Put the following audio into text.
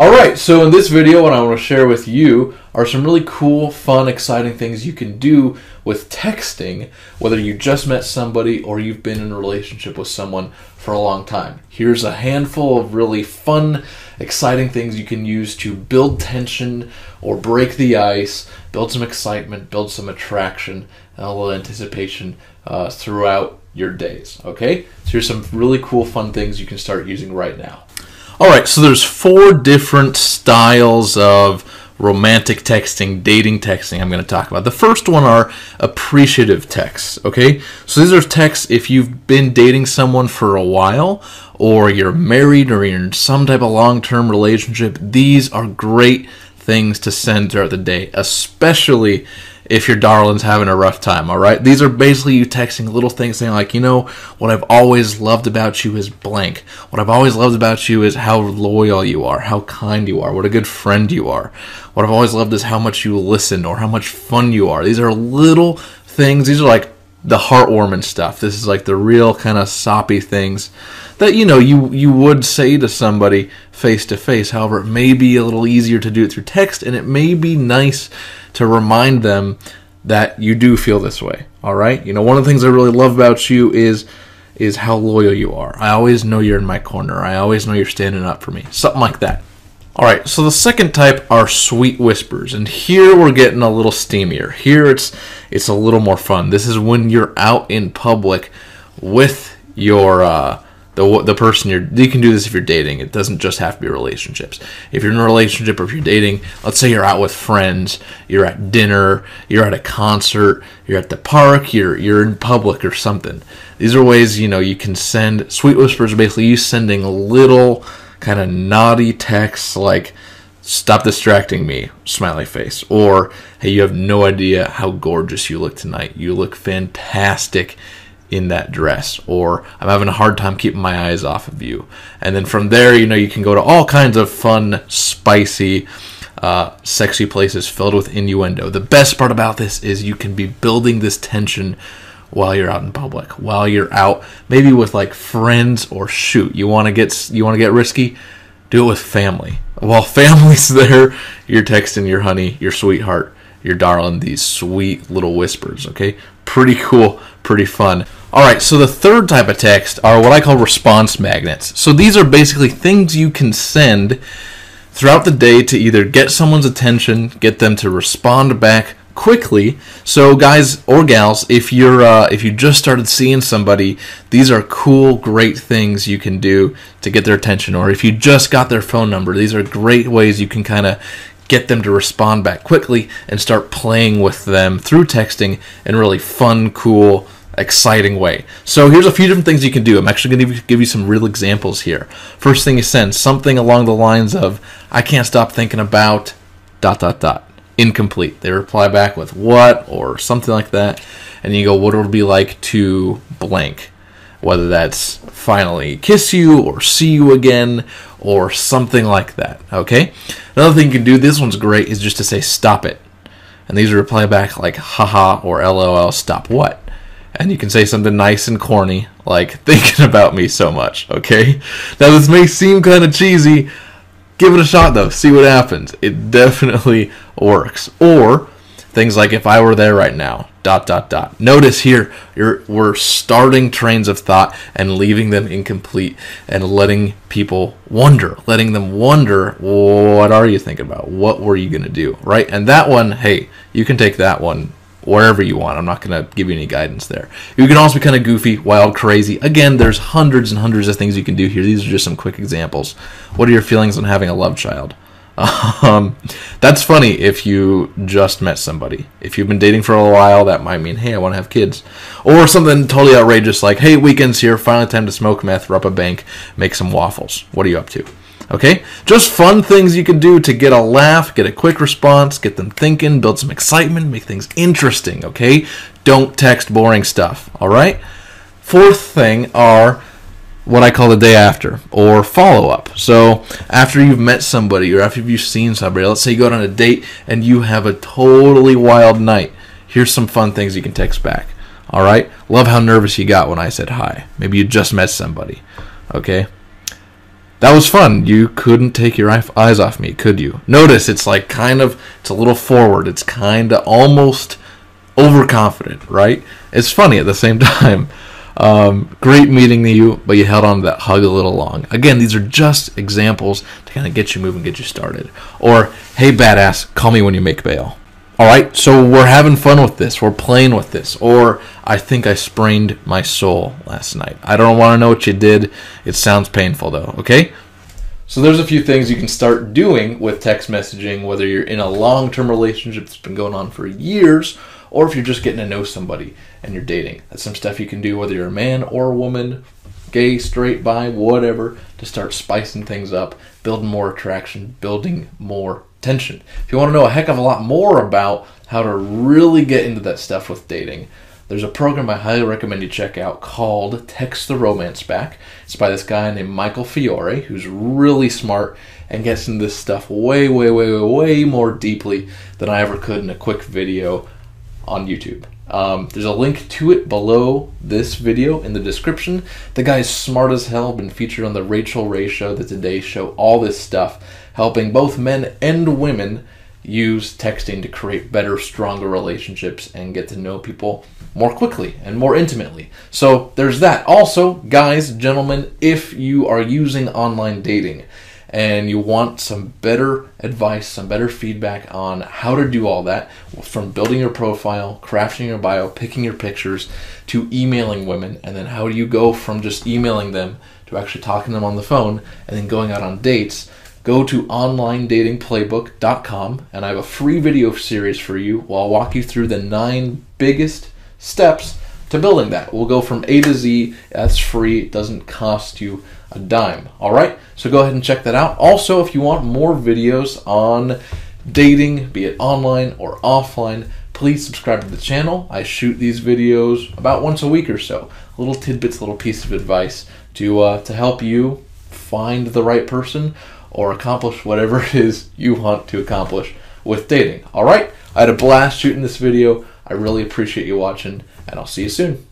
Alright, so in this video what I want to share with you are some really cool, fun, exciting things you can do with texting, whether you just met somebody or you've been in a relationship with someone for a long time. Here's a handful of really fun, exciting things you can use to build tension or break the ice, build some excitement, build some attraction, and a little anticipation throughout your days, okay? So here's some really cool, fun things you can start using right now. Alright, so there's 4 different styles of romantic texting, dating texting I'm going to talk about. The first one are appreciative texts, okay? So these are texts if you've been dating someone for a while, or you're married, or you're in some type of long-term relationship. These are great things to send throughout the day, especially if your darling's having a rough time, all right? These are basically you texting little things saying like, you know, what I've always loved about you is blank. What I've always loved about you is how loyal you are, how kind you are, what a good friend you are. What I've always loved is how much you listen or how much fun you are. These are little things. These are like the heartwarming stuff. This is like the real kind of soppy things that, you know, you would say to somebody face to face. However, it may be a little easier to do it through text, and it may be nice to remind them that you do feel this way. All right? You know, one of the things I really love about you is how loyal you are. I always know you're in my corner. I always know you're standing up for me. Something like that. All right, so the second type are sweet whispers, and here we're getting a little steamier. Here it's a little more fun. This is when you're out in public with your the person you can do this if you're dating. It doesn't just have to be relationships. If you're in a relationship or if you're dating, let's say you're out with friends, you're at dinner, you're at a concert, you're at the park, you're in public or something. These are ways, you know, you can send sweet whispers. Are basically you sending little kind of naughty texts like, stop distracting me, smiley face, or hey, you have no idea how gorgeous you look tonight. You look fantastic in that dress, or I'm having a hard time keeping my eyes off of you. And then from there, you know, you can go to all kinds of fun, spicy, sexy places filled with innuendo. The best part about this is you can be building this tension while you're out in public, while you're out maybe with like friends, or shoot, you want to get risky, do it with family. While family's there, you're texting your honey, your sweetheart, your darling, these sweet little whispers, okay? Pretty cool, pretty fun. All right, so the third type of text are what I call response magnets. So these are basically things you can send throughout the day to either get someone's attention, get them to respond back quickly. So guys or gals, if you just started seeing somebody, these are cool, great things you can do to get their attention. Or if you just got their phone number, these are great ways you can kind of get them to respond back quickly and start playing with them through texting in a really fun, cool, exciting way. So here's a few different things you can do. I'm actually going to give you some real examples here. First thing you send, something along the lines of, I can't stop thinking about ... Incomplete. They reply back with what or something like that, and you go, what would it be like to blank? Whether that's finally kiss you or see you again or something like that, okay? Another thing you can do, this one's great, is just to say stop it. And these reply back like haha or lol, stop what? And you can say something nice and corny like thinking about me so much, okay? Now this may seem kind of cheesy. Give it a shot though, see what happens. It definitely works. Or things like, if I were there right now, ... Notice here, we're starting trains of thought and leaving them incomplete and letting people wonder, letting them wonder, what are you thinking about? What were you going to do, right? And that one, hey, you can take that one wherever you want. I'm not going to give you any guidance there. You can also be kind of goofy, wild, crazy. Again, there's hundreds and hundreds of things you can do here. These are just some quick examples. What are your feelings on having a love child? That's funny if you just met somebody. If you've been dating for a while, that might mean, hey, I want to have kids. Or something totally outrageous like, hey, weekend's here, finally time to smoke meth, rob a bank, make some waffles. What are you up to? Okay? Just fun things you can do to get a laugh, get a quick response, get them thinking, build some excitement, make things interesting, okay? Don't text boring stuff, all right? Fourth thing are what I call the day after, or follow-up. So after you've met somebody or after you've seen somebody, let's say you go out on a date and you have a totally wild night. Here's some fun things you can text back. All right? Love how nervous you got when I said hi. Maybe you just met somebody. Okay? that was fun. You couldn't take your eyes off me, could you? Notice it's like it's a little forward. It's kind of almost overconfident, right? It's funny at the same time. Great meeting you, but you held on to that hug a little long. Again, these are just examples to kind of get you moving, get you started. Or, hey, badass, call me when you make bail. All right, so we're having fun with this. We're playing with this. Or, I think I sprained my soul last night. I don't want to know what you did. It sounds painful, though, okay? So there's a few things you can start doing with text messaging, whether you're in a long-term relationship that's been going on for years, or if you're just getting to know somebody and you're dating. That's some stuff you can do, whether you're a man or a woman, gay, straight, bi, whatever, to start spicing things up, building more attraction, building more tension. If you want to know a heck of a lot more about how to really get into that stuff with dating, there's a program I highly recommend you check out called Text the Romance Back. It's by this guy named Michael Fiore, who's really smart and gets into this stuff way, way, way, way, way more deeply than I ever could in a quick video on YouTube. There's a link to it below this video in the description. The guy's smart as hell, been featured on the Rachel Ray Show, the Today Show, all this stuff, helping both men and women use texting to create better, stronger relationships and get to know people more quickly and more intimately. So there's that. Also, guys, gentlemen, if you are using online dating and you want some better advice, some better feedback on how to do all that, from building your profile, crafting your bio, picking your pictures, to emailing women, and then how do you go from just emailing them to actually talking to them on the phone and then going out on dates, go to onlinedatingplaybook.com, and I have a free video series for you where I'll walk you through the 9 biggest steps to building that. We'll go from A to Z. That's free. It doesn't cost you a dime. All right? So go ahead and check that out. Also, if you want more videos on dating, be it online or offline, please subscribe to the channel. I shoot these videos about once a week or so. Little tidbits, little piece of advice to help you find the right person or accomplish whatever it is you want to accomplish with dating. All right? I had a blast shooting this video. I really appreciate you watching, and I'll see you soon.